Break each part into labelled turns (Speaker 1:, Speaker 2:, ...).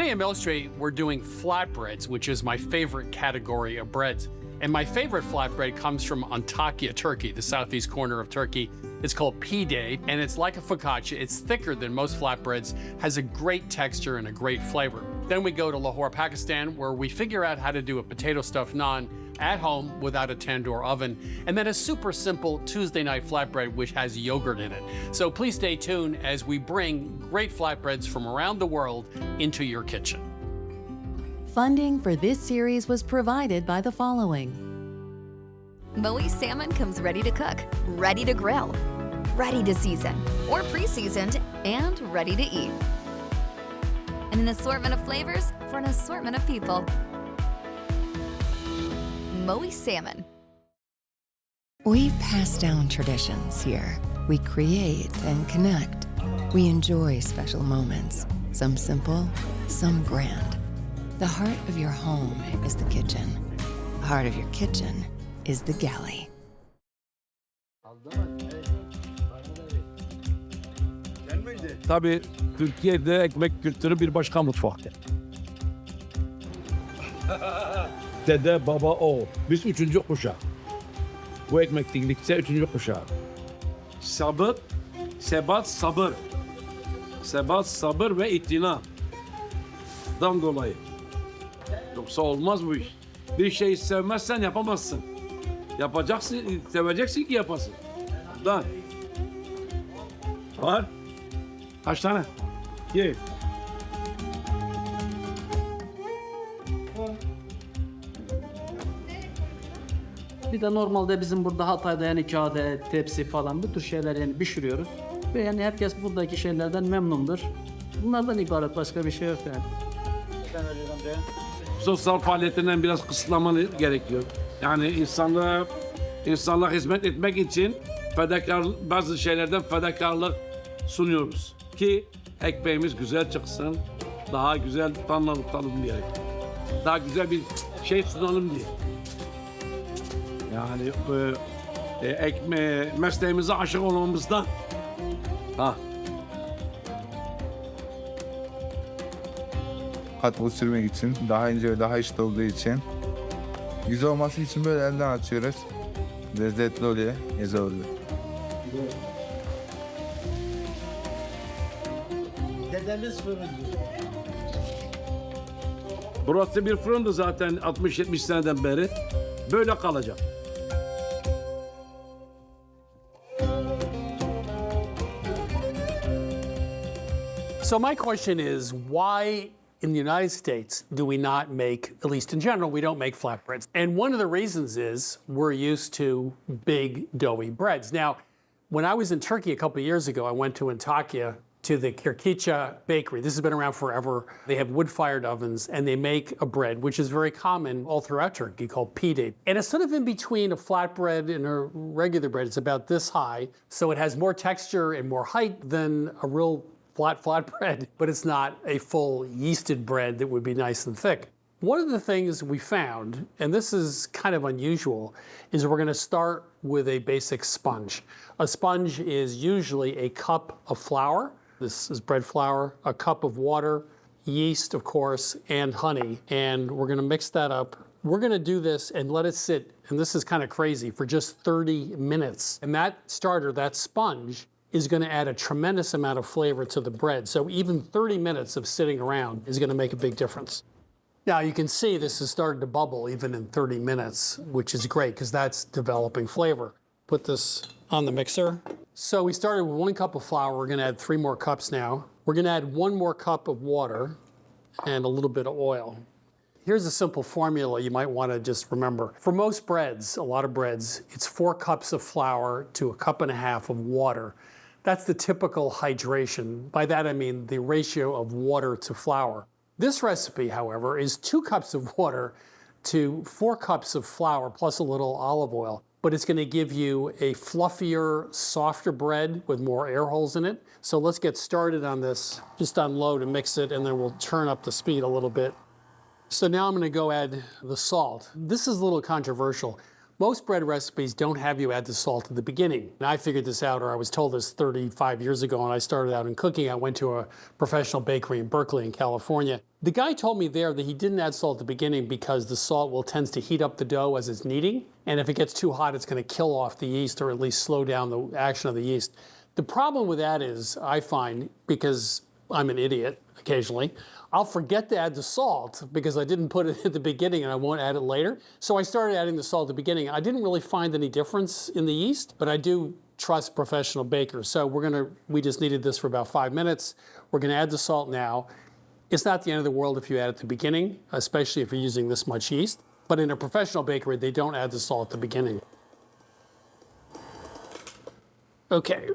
Speaker 1: Today in Mill Street, we're doing flatbreads, which is my favorite category of breads. And my favorite flatbread comes from Antakya, Turkey, the southeast corner of Turkey. It's called Pide, and it's like a focaccia. It's thicker than most flatbreads, has a great texture and a great flavor. Then we go to Lahore, Pakistan, where we figure out how to do a potato-stuffed naan at home without a tandoor oven, and then a super simple Tuesday night flatbread which has yogurt in it. So please stay tuned as we bring great flatbreads from around the world into your kitchen.
Speaker 2: Funding for this series was provided by the following.
Speaker 3: Moe's salmon comes ready to cook, ready to grill, ready to season, or pre-seasoned, and ready to eat. And an assortment of flavors for an assortment of people. Moe's salmon.
Speaker 4: We pass down traditions here. We create and connect. We enjoy special moments, some simple, some grand. The heart of your home is the kitchen. The heart of your kitchen is the galley.
Speaker 5: Tabii Türkiye'de ekmek kültürü bir başka mutfak. Dede, baba, oğul. Biz üçüncü kuşak. Bu ekmeklikte üçüncü kuşak. Sabır, sebat, sabır. Sebat, sabır ve itina. Dan dolayı. Yoksa olmaz bu iş. Bir şeyi sevmezsen yapamazsın. Yapacaksın, seveceksin ki yapasın. Dan. Var. Kaç tane? Ye.
Speaker 6: Bir de normalde bizim burada Hatay'da yani kağıda, tepsi falan bu tür şeyler yani pişiriyoruz. Ve yani herkes buradaki şeylerden memnundur. Bunlardan ibaret başka bir şey yok yani.
Speaker 5: Sosyal faaliyetlerinden biraz kısıtlamanı gerekiyor. Yani insanlığa hizmet etmek için bazı şeylerden fedakarlık sunuyoruz. Ki ekmeğimiz güzel çıksın, daha güzel tanıtalım diye. Daha güzel bir şey sunalım diye. Yani mesleğimize aşık olmamızdan.
Speaker 7: Katlı sürmek için, daha ince ve daha eşit olduğu için. Güzel olması için böyle elden açıyoruz. Lezzetli oluyor, güzel oluyor.
Speaker 6: Dedemiz fırıncı.
Speaker 5: Burası bir fırındı zaten 60-70 seneden beri. Böyle kalacak.
Speaker 1: So my question is, why in the United States do we not make, at least in general, we don't make flatbreads? And one of the reasons is we're used to big, doughy breads. Now, when I was in Turkey a couple of years ago, I went to Antakya to the Kirkicha bakery. This has been around forever. They have wood-fired ovens, and they make a bread, which is very common all throughout Turkey, called pide. And it's sort of in between a flatbread and a regular bread. It's about this high, so it has more texture and more height than a real flat bread, but it's not a full yeasted bread that would be nice and thick. One of the things we found, and this is kind of unusual, is we're gonna start with a basic sponge. A sponge is usually a cup of flour. This is bread flour, a cup of water, yeast, of course, and honey. And we're gonna mix that up. We're gonna do this and let it sit, and this is kind of crazy, for just 30 minutes. And that starter, that sponge, is going to add a tremendous amount of flavor to the bread. So even 30 minutes of sitting around is going to make a big difference. Now you can see this has started to bubble even in 30 minutes, which is great because that's developing flavor. Put this on the mixer. So we started with 1 cup of flour. We're going to add 3 more cups now. We're going to add 1 more cup of water and a little bit of oil. Here's a simple formula you might want to just remember. For most breads, a lot of breads, it's 4 cups of flour to 1.5 cups of water. That's the typical hydration. By that I mean the ratio of water to flour. This recipe, however, is 2 cups of water to 4 cups of flour plus a little olive oil. But it's going to give you a fluffier, softer bread with more air holes in it. So let's get started on this, just on low to mix it, and then we'll turn up the speed a little bit. So now I'm going to go add the salt. This is a little controversial, Most bread recipes don't have you add the salt at the beginning. And I figured this out, or I was told this 35 years ago when I started out in cooking. I went to a professional bakery in Berkeley in California. The guy told me there that he didn't add salt at the beginning because the salt tends to heat up the dough as it's kneading. And if it gets too hot, it's going to kill off the yeast or at least slow down the action of the yeast. The problem with that is, I find, because I'm an idiot occasionally, I'll forget to add the salt because I didn't put it at the beginning and I won't add it later. So I started adding the salt at the beginning. I didn't really find any difference in the yeast, but I do trust professional bakers. So we just needed this for about 5 minutes. We're gonna add the salt now. It's not the end of the world if you add it at the beginning, especially if you're using this much yeast. But in a professional bakery, they don't add the salt at the beginning. Okay,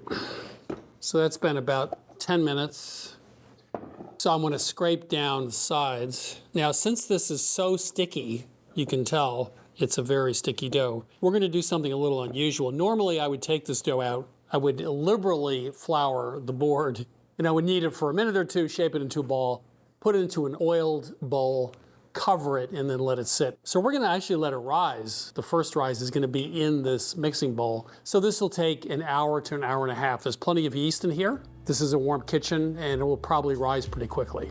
Speaker 1: so that's been about 10 minutes. So I'm going to scrape down the sides. Now, since this is so sticky, you can tell it's a very sticky dough. We're going to do something a little unusual. Normally, I would take this dough out. I would liberally flour the board, and I would knead it for a minute or two, shape it into a ball, put it into an oiled bowl, cover it, and then let it sit. So we're going to actually let it rise. The first rise is going to be in this mixing bowl. So this will take an hour to an hour and a half. There's plenty of yeast in here. This is a warm kitchen, and it will probably rise pretty quickly.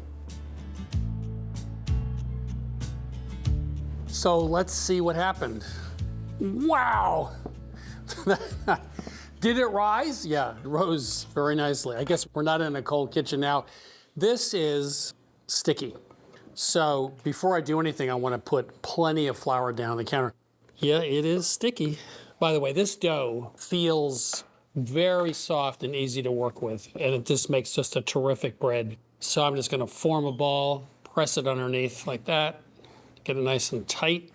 Speaker 1: So let's see what happened. Wow! Did it rise? Yeah, it rose very nicely. I guess we're not in a cold kitchen now. This is sticky. So before I do anything, I want to put plenty of flour down on the counter. Yeah, it is sticky. By the way, this dough feels very soft and easy to work with, and it just makes just a terrific bread. So I'm just going to form a ball, press it underneath like that, get it nice and tight.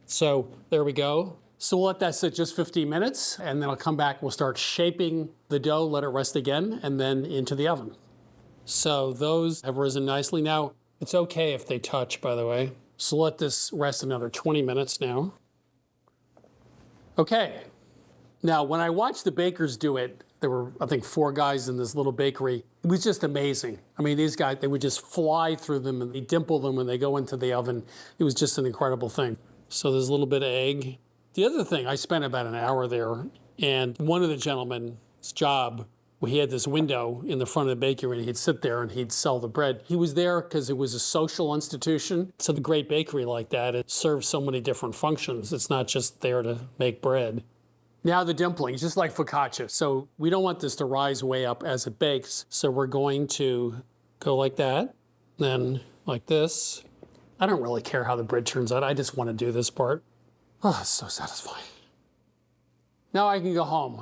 Speaker 1: So there we go. So we'll let that sit just 15 minutes, and then I'll come back, we'll start shaping the dough, let it rest again, and then into the oven. So those have risen nicely. Now, it's okay if they touch, by the way. So let this rest another 20 minutes now. Okay. Now, when I watched the bakers do it, there were, I think, 4 guys in this little bakery. It was just amazing. I mean, these guys, they would just fly through them and they dimple them when they go into the oven. It was just an incredible thing. So there's a little bit of egg. The other thing, I spent about an hour there, and one of the gentlemen's job, he had this window in the front of the bakery, and he'd sit there and he'd sell the bread. He was there because it was a social institution. So the great bakery like that, it serves so many different functions. It's not just there to make bread. Now the dumplings, just like focaccia. So we don't want this to rise way up as it bakes. So we're going to go like that, then like this. I don't really care how the bread turns out. I just want to do this part. Oh, it's so satisfying. Now I can go home.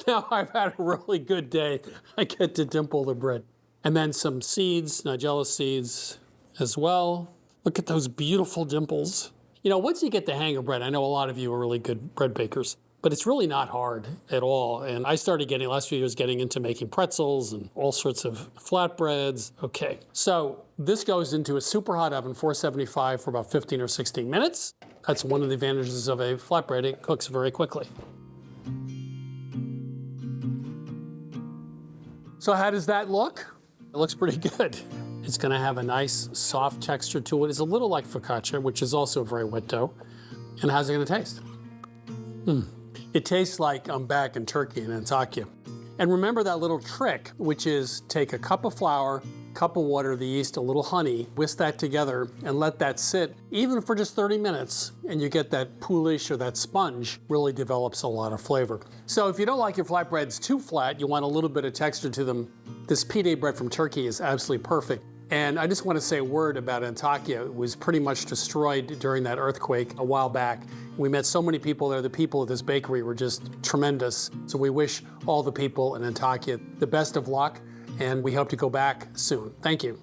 Speaker 1: Now I've had a really good day. I get to dimple the bread. And then some seeds, Nigella seeds as well. Look at those beautiful dimples. You know, once you get the hang of bread, I know a lot of you are really good bread bakers, but it's really not hard at all. And I started last few years, getting into making pretzels and all sorts of flatbreads. Okay, so this goes into a super hot oven, 475 for about 15 or 16 minutes. That's one of the advantages of a flatbread. It cooks very quickly. So how does that look? It looks pretty good. It's gonna have a nice soft texture to it. It's a little like focaccia, which is also a very wet dough. And how's it gonna taste? It tastes like I'm back in Turkey in Antakya. And remember that little trick, which is take a cup of flour, cup of water, the yeast, a little honey, whisk that together and let that sit even for just 30 minutes, and you get that poolish or that sponge really develops a lot of flavor. So if you don't like your flatbreads too flat, you want a little bit of texture to them, this pide bread from Turkey is absolutely perfect. And I just want to say a word about Antakya. It was pretty much destroyed during that earthquake a while back. We met so many people there. The people at this bakery were just tremendous. So we wish all the people in Antakya the best of luck, and we hope to go back soon. Thank you.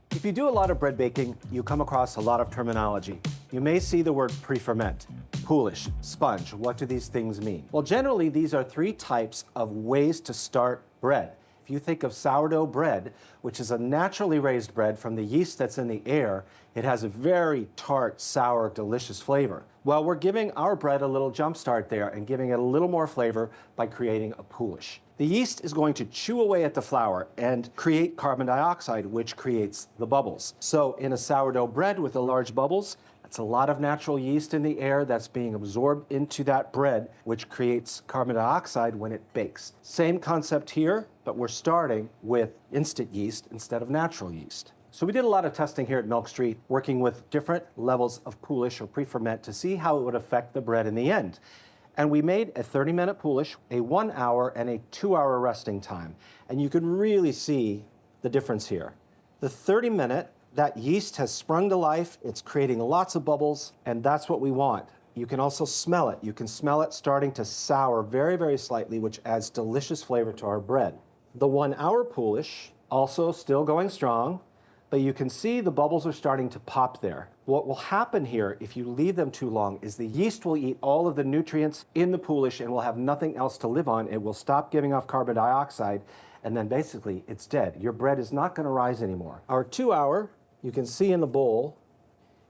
Speaker 8: If you do a lot of bread baking, you come across a lot of terminology. You may see the word pre-ferment, poolish, sponge. What do these things mean? Well, generally, these are 3 types of ways to start bread. If you think of sourdough bread, which is a naturally raised bread from the yeast that's in the air, it has a very tart, sour, delicious flavor. Well, we're giving our bread a little jump start there and giving it a little more flavor by creating a poolish. The yeast is going to chew away at the flour and create carbon dioxide, which creates the bubbles. So in a sourdough bread with the large bubbles, that's a lot of natural yeast in the air that's being absorbed into that bread, which creates carbon dioxide when it bakes. Same concept here, but we're starting with instant yeast instead of natural yeast. So we did a lot of testing here at Milk Street, working with different levels of poolish or pre-ferment to see how it would affect the bread in the end. And we made a 30-minute poolish, a 1 hour, and a 2-hour resting time. And you can really see the difference here. The 30-minute, that yeast has sprung to life, it's creating lots of bubbles, and that's what we want. You can also smell it. You can smell it starting to sour very, very slightly, which adds delicious flavor to our bread. The 1 hour poolish, also still going strong, but you can see the bubbles are starting to pop there. What will happen here if you leave them too long is the yeast will eat all of the nutrients in the poolish and will have nothing else to live on. It will stop giving off carbon dioxide, and then basically it's dead. Your bread is not going to rise anymore. Our 2 hour, you can see in the bowl,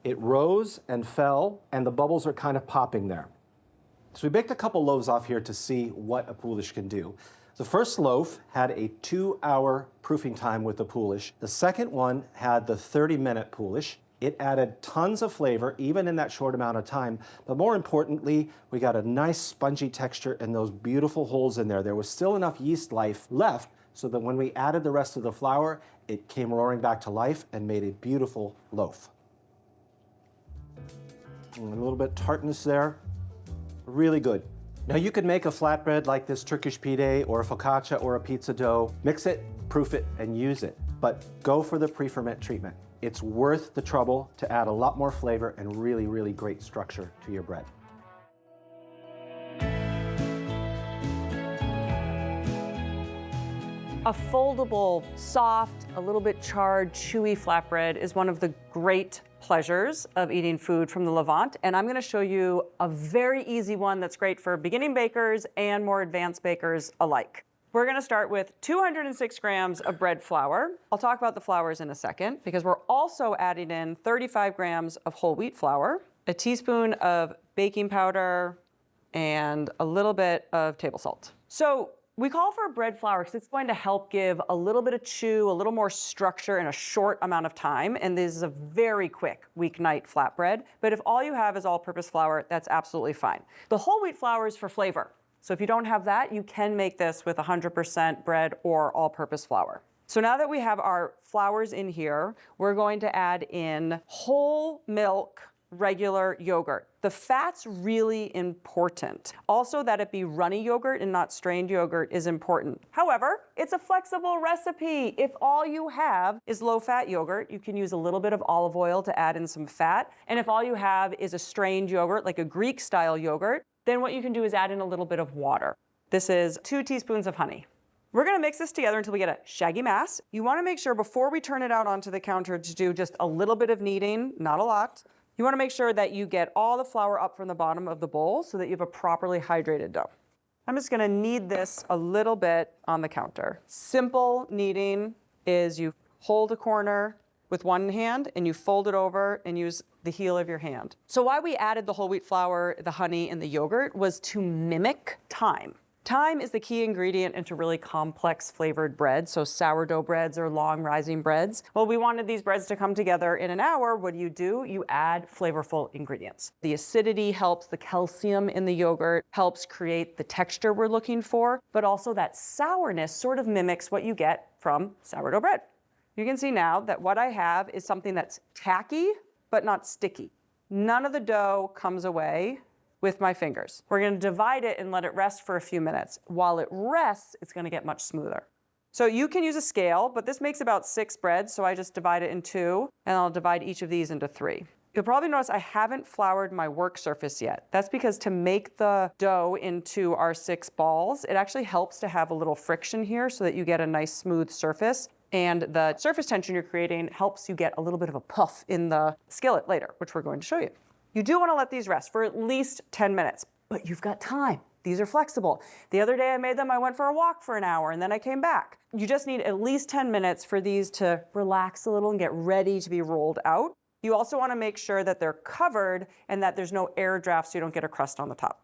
Speaker 8: it rose and fell, and the bubbles are kind of popping there. So we baked a couple loaves off here to see what a poolish can do. The first loaf had a 2-hour proofing time with the poolish. The second one had the 30-minute poolish. It added tons of flavor, even in that short amount of time. But more importantly, we got a nice spongy texture and those beautiful holes in there. There was still enough yeast life left so that when we added the rest of the flour, it came roaring back to life and made a beautiful loaf. And a little bit tartness there. Really good. Now you could make a flatbread like this Turkish pide or a focaccia or a pizza dough, mix it, proof it, and use it. But go for the pre-ferment treatment. It's worth the trouble to add a lot more flavor and really, really great structure to your bread.
Speaker 9: A foldable, soft, a little bit charred, chewy flatbread is one of the great pleasures of eating food from the Levant, and I'm going to show you a very easy one that's great for beginning bakers and more advanced bakers alike. We're going to start with 206 grams of bread flour. I'll talk about the flours in a second because we're also adding in 35 grams of whole wheat flour, a teaspoon of baking powder, and a little bit of table salt. So we call for bread flour because it's going to help give a little bit of chew, a little more structure in a short amount of time. And this is a very quick weeknight flatbread. But if all you have is all-purpose flour, that's absolutely fine. The whole wheat flour is for flavor. So if you don't have that, you can make this with 100% bread or all-purpose flour. So now that we have our flours in here, we're going to add in whole milk regular yogurt. The fat's really important. Also, that it be runny yogurt and not strained yogurt is important. However, it's a flexible recipe. If all you have is low-fat yogurt, you can use a little bit of olive oil to add in some fat. And if all you have is a strained yogurt, like a Greek-style yogurt, then what you can do is add in a little bit of water. This is 2 teaspoons of honey. We're gonna mix this together until we get a shaggy mass. You wanna make sure before we turn it out onto the counter to do just a little bit of kneading, not a lot. You wanna make sure that you get all the flour up from the bottom of the bowl so that you have a properly hydrated dough. I'm just gonna knead this a little bit on the counter. Simple kneading is you hold a corner with one hand and you fold it over and use the heel of your hand. So why we added the whole wheat flour, the honey, and the yogurt was to mimic thyme. Thyme is the key ingredient into really complex flavored breads, so sourdough breads or long rising breads. Well, we wanted these breads to come together in an hour. What do? You add flavorful ingredients. The acidity helps, the calcium in the yogurt helps create the texture we're looking for, but also that sourness sort of mimics what you get from sourdough bread. You can see now that what I have is something that's tacky, but not sticky. None of the dough comes away with my fingers. We're gonna divide it and let it rest for a few minutes. While it rests, it's gonna get much smoother. So you can use a scale, but this makes about 6 breads, so I just divide it in 2, and I'll divide each of these into 3. You'll probably notice I haven't floured my work surface yet. That's because to make the dough into our 6 balls, it actually helps to have a little friction here so that you get a nice smooth surface. And the surface tension you're creating helps you get a little bit of a puff in the skillet later, which we're going to show you. You do want to let these rest for at least 10 minutes, but you've got time. These are flexible. The other day I made them, I went for a walk for an hour and then I came back. You just need at least 10 minutes for these to relax a little and get ready to be rolled out. You also want to make sure that they're covered and that there's no air draft so you don't get a crust on the top.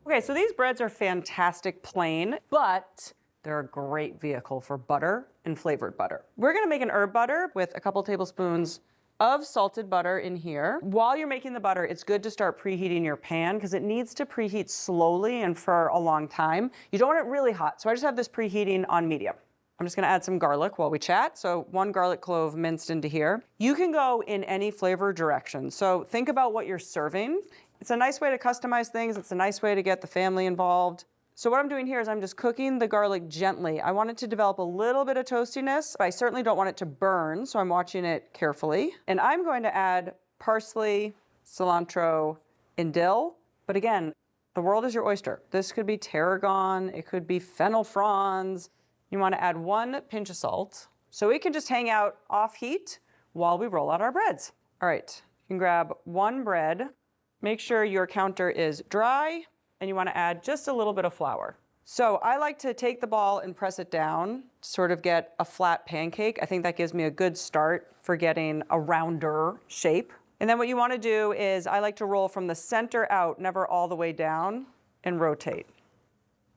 Speaker 9: Okay, so these breads are fantastic plain, but they're a great vehicle for butter and flavored butter. We're gonna make an herb butter with a couple tablespoons of salted butter in here. While you're making the butter, it's good to start preheating your pan because it needs to preheat slowly and for a long time. You don't want it really hot, so I just have this preheating on medium. I'm just gonna add some garlic while we chat. So 1 garlic clove minced into here. You can go in any flavor direction. So think about what you're serving. It's a nice way to customize things. It's a nice way to get the family involved. So what I'm doing here is I'm just cooking the garlic gently. I want it to develop a little bit of toastiness, but I certainly don't want it to burn, so I'm watching it carefully. And I'm going to add parsley, cilantro, and dill. But again, the world is your oyster. This could be tarragon, it could be fennel fronds. You want to add 1 pinch of salt, so it can just hang out off heat while we roll out our breads. All right, you can grab 1 bread. Make sure your counter is dry, and you want to add just a little bit of flour. So I like to take the ball and press it down to sort of get a flat pancake. I think that gives me a good start for getting a rounder shape. And then what you want to do is I like to roll from the center out, never all the way down, and rotate.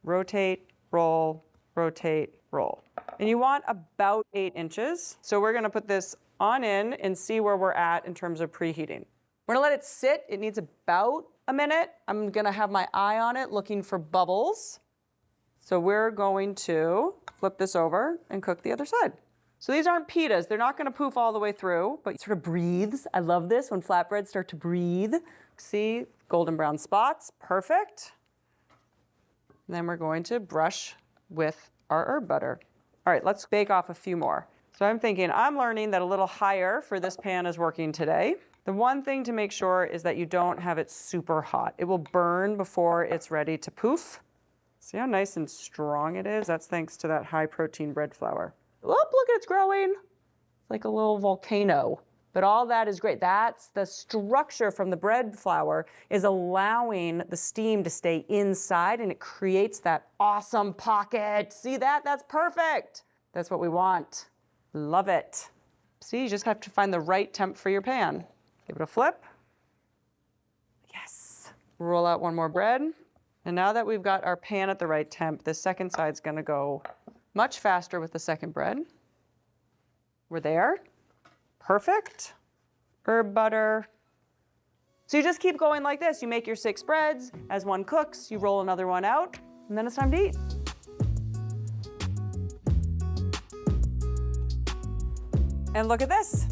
Speaker 9: Rotate, roll, rotate, roll. And you want about 8 inches. So we're going to put this on in and see where we're at in terms of preheating. We're going to let it sit. It needs about a minute. I'm gonna have my eye on it looking for bubbles. So we're going to flip this over and cook the other side. So these aren't pitas. They're not gonna poof all the way through, but it sort of breathes. I love this when flatbreads start to breathe. See, golden brown spots, perfect. And then we're going to brush with our herb butter. All right, let's bake off a few more. So I'm thinking, I'm learning that a little higher for this pan is working today. The one thing to make sure is that you don't have it super hot. It will burn before it's ready to poof. See how nice and strong it is? That's thanks to that high protein bread flour. Oh, look, it's growing. It's like a little volcano. But all that is great. That's the structure from the bread flour is allowing the steam to stay inside, and it creates that awesome pocket. See that? That's perfect. That's what we want. Love it. See, you just have to find the right temp for your pan. Give it a flip. Yes. Roll out 1 more bread. And now that we've got our pan at the right temp, the second side's gonna go much faster with the second bread. We're there. Perfect. Herb butter. So you just keep going like this. You make your 6 breads. As one cooks, you roll another one out, and then it's time to eat. And look at this.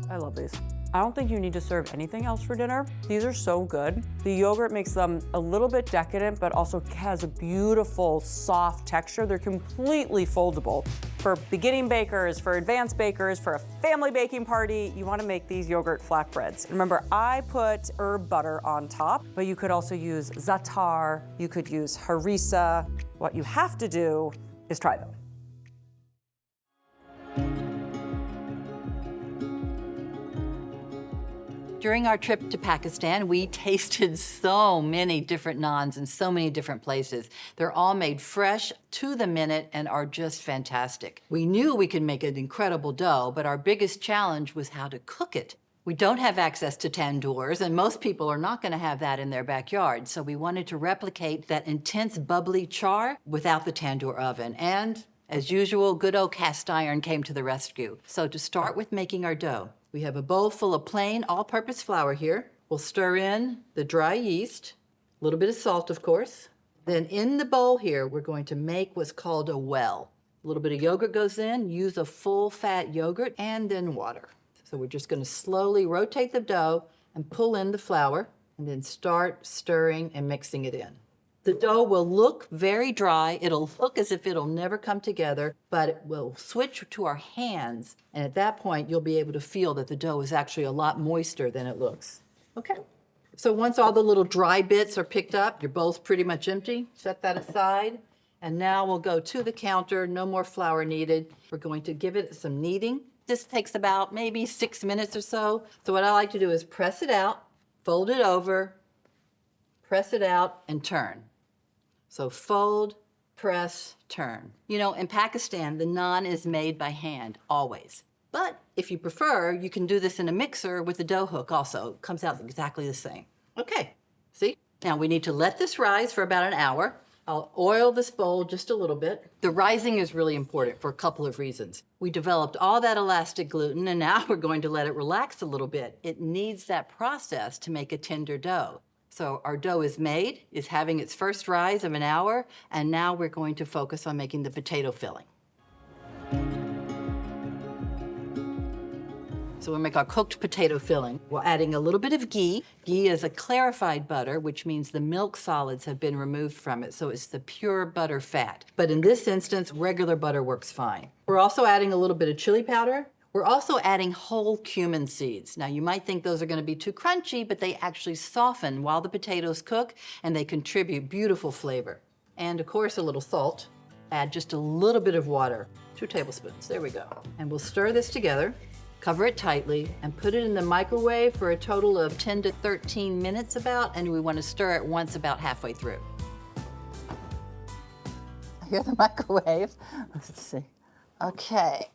Speaker 9: I love these. I don't think you need to serve anything else for dinner. These are so good. The yogurt makes them a little bit decadent, but also has a beautiful, soft texture. They're completely foldable. For beginning bakers, for advanced bakers, for a family baking party, you want to make these yogurt flatbreads. Remember, I put herb butter on top, but you could also use za'atar, you could use harissa. What you have to do is try them.
Speaker 10: During our trip to Pakistan, we tasted so many different naans in so many different places. They're all made fresh, to the minute, and are just fantastic. We knew we could make an incredible dough, but our biggest challenge was how to cook it. We don't have access to tandoors, and most people are not going to have that in their backyard, so we wanted to replicate that intense, bubbly char without the tandoor oven. And, as usual, good old cast iron came to the rescue. So to start with making our dough, we have a bowl full of plain all-purpose flour here. We'll stir in the dry yeast, a little bit of salt, of course. Then in the bowl here, we're going to make what's called a well. A little bit of yogurt goes in, use a full-fat yogurt, and then water. So we're just going to slowly rotate the dough and pull in the flour, and then start stirring and mixing it in. The dough will look very dry. It'll look as if it'll never come together, but it will switch to our hands. And at that point, you'll be able to feel that the dough is actually a lot moister than it looks. Okay. So once all the little dry bits are picked up, your bowl's pretty much empty. Set that aside. And now we'll go to the counter. No more flour needed. We're going to give it some kneading. This takes about maybe 6 minutes or so. So what I like to do is press it out, fold it over, press it out, and turn. So fold, press, turn. You know, in Pakistan, the naan is made by hand, always. But if you prefer, you can do this in a mixer with a dough hook also. It comes out exactly the same. Okay, see? Now we need to let this rise for about an hour. I'll oil this bowl just a little bit. The rising is really important for a couple of reasons. We developed all that elastic gluten, and now we're going to let it relax a little bit. It needs that process to make a tender dough. So our dough is made, is having its first rise of an hour, and now we're going to focus on making the potato filling. So we'll make our cooked potato filling. We're adding a little bit of ghee. Ghee is a clarified butter, which means the milk solids have been removed from it, so it's the pure butter fat. But in this instance, regular butter works fine. We're also adding a little bit of chili powder. We're also adding whole cumin seeds. Now you might think those are gonna be too crunchy, but they actually soften while the potatoes cook, and they contribute beautiful flavor. And of course, a little salt. Add just a little bit of water, 2 tablespoons, there we go. And we'll stir this together. Cover it tightly and put it in the microwave for a total of 10 to 13 minutes about, and we want to stir it once about halfway through. I hear the microwave. Let's see. Okay.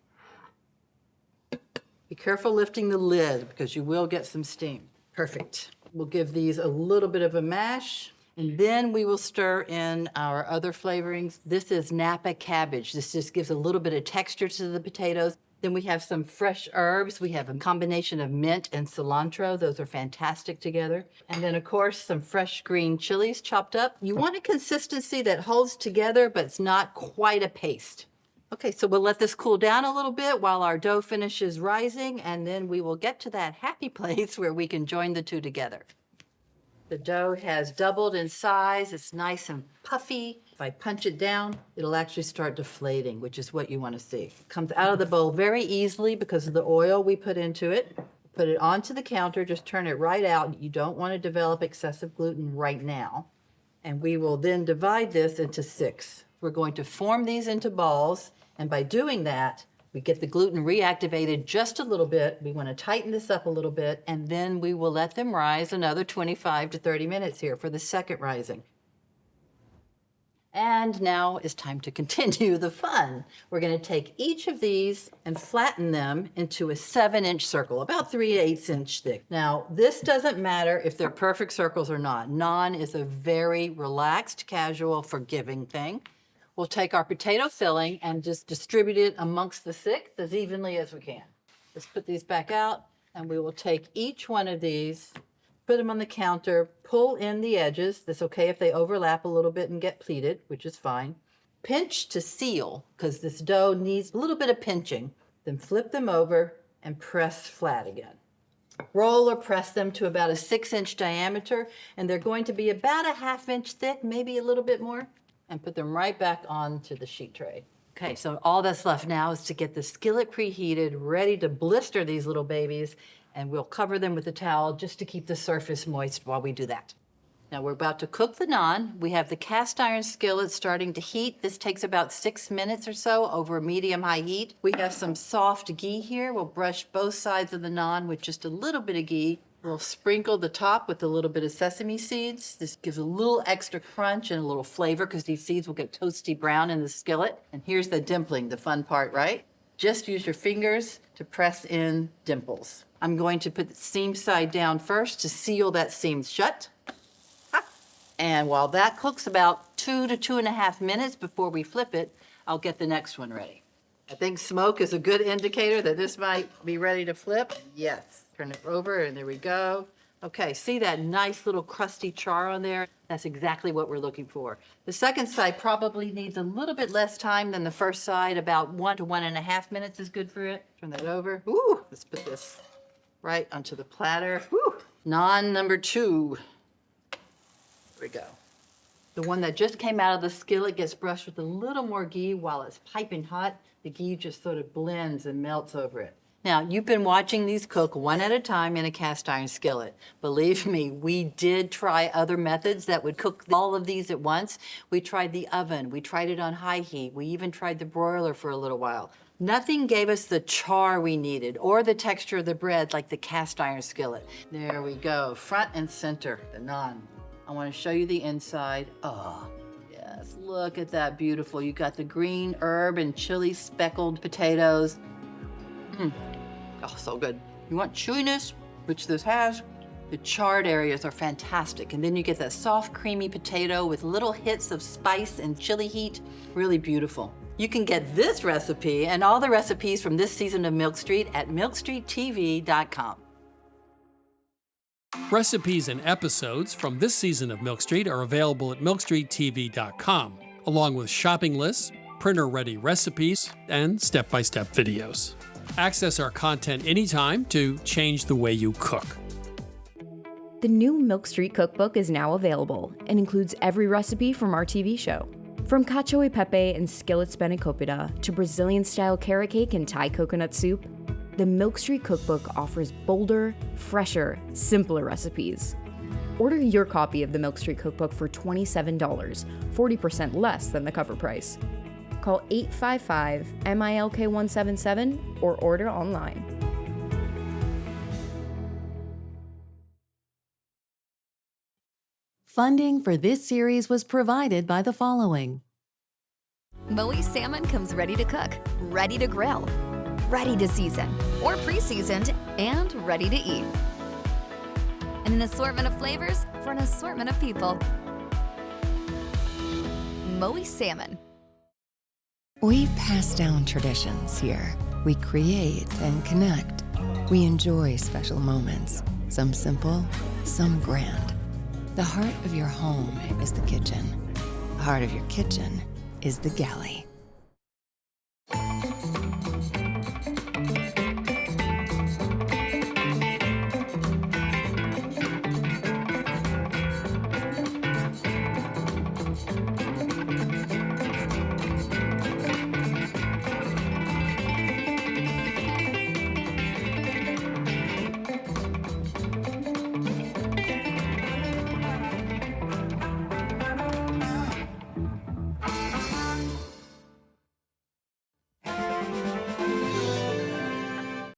Speaker 10: Be careful lifting the lid because you will get some steam. Perfect. We'll give these a little bit of a mash, and then we will stir in our other flavorings. This is Napa cabbage. This just gives a little bit of texture to the potatoes. Then we have some fresh herbs. We have a combination of mint and cilantro. Those are fantastic together. And then, of course, some fresh green chilies chopped up. You want a consistency that holds together, but it's not quite a paste. Okay, so we'll let this cool down a little bit while our dough finishes rising, and then we will get to that happy place where we can join the two together. The dough has doubled in size. It's nice and puffy. If I punch it down, it'll actually start deflating, which is what you want to see. It comes out of the bowl very easily because of the oil we put into it. Put it onto the counter, just turn it right out. You don't want to develop excessive gluten right now. And we will then divide this into 6. We're going to form these into balls, and by doing that, we get the gluten reactivated just a little bit. We want to tighten this up a little bit, and then we will let them rise another 25 to 30 minutes here for the second rising. And now it's time to continue the fun. We're going to take each of these and flatten them into a 7-inch circle, about 3/8 inch thick. Now, this doesn't matter if they're perfect circles or not. Naan is a very relaxed, casual, forgiving thing. We'll take our potato filling and just distribute it amongst the 6 as evenly as we can. Let's put these back out, and we will take each one of these, put them on the counter, pull in the edges. That's okay if they overlap a little bit and get pleated, which is fine. Pinch to seal, because this dough needs a little bit of pinching. Then flip them over and press flat again. Roll or press them to about a 6-inch diameter, and they're going to be about a 1/2 inch thick, maybe a little bit more. And put them right back onto the sheet tray. Okay, so all that's left now is to get the skillet preheated, ready to blister these little babies, and we'll cover them with a towel just to keep the surface moist while we do that. Now we're about to cook the naan. We have the cast iron skillet starting to heat. This takes about 6 minutes or so over medium-high heat. We have some soft ghee here. We'll brush both sides of the naan with just a little bit of ghee. We'll sprinkle the top with a little bit of sesame seeds. This gives a little extra crunch and a little flavor because these seeds will get toasty brown in the skillet. And here's the dimpling, the fun part, right? Just use your fingers to press in dimples. I'm going to put the seam side down first to seal that seam shut. And while that cooks about 2 to 2.5 minutes before we flip it, I'll get the next one ready. I think smoke is a good indicator that this might be ready to flip. Yes. Turn it over, and there we go. Okay, see that nice little crusty char on there? That's exactly what we're looking for. The second side probably needs a little bit less time than the first side. About 1 to 1.5 minutes is good for it. Turn that over. Ooh, let's put this right onto the platter. Woo. Naan number 2. There we go. The one that just came out of the skillet gets brushed with a little more ghee while it's piping hot. The ghee just sort of blends and melts over it. Now, you've been watching these cook one at a time in a cast iron skillet. Believe me, we did try other methods that would cook all of these at once. We tried the oven. We tried it on high heat. We even tried the broiler for a little while. Nothing gave us the char we needed or the texture of the bread like the cast iron skillet. There we go, front and center, the naan. I want to show you the inside. Oh, yes, look at that beautiful. You got the green herb and chili speckled potatoes. Oh, so good. You want chewiness, which this has. The charred areas are fantastic, and then you get that soft, creamy potato with little hits of spice and chili heat. Really beautiful. You can get this recipe and all the recipes from this season of Milk Street at milkstreettv.com.
Speaker 1: Recipes and episodes from this season of Milk Street are available at milkstreettv.com, along with shopping lists, printer-ready recipes, and step-by-step videos. Access our content anytime to change the way you cook.
Speaker 11: The new Milk Street cookbook is now available and includes every recipe from our TV show. From cacio e pepe and skillet spanakopita to Brazilian-style carrot cake and Thai coconut soup, the Milk Street cookbook offers bolder, fresher, simpler recipes. Order your copy of the Milk Street cookbook for $27, 40% less than the cover price. Call 855-MILK-177 or order online.
Speaker 2: Funding for this series was provided by the following.
Speaker 3: Moe salmon comes ready to cook, ready to grill, ready to season, or pre-seasoned, and ready to eat. And an assortment of flavors for an assortment of people. Moe salmon.
Speaker 4: We pass down traditions here. We create and connect. We enjoy special moments, some simple, some grand. The heart of your home is the kitchen. The heart of your kitchen is the galley.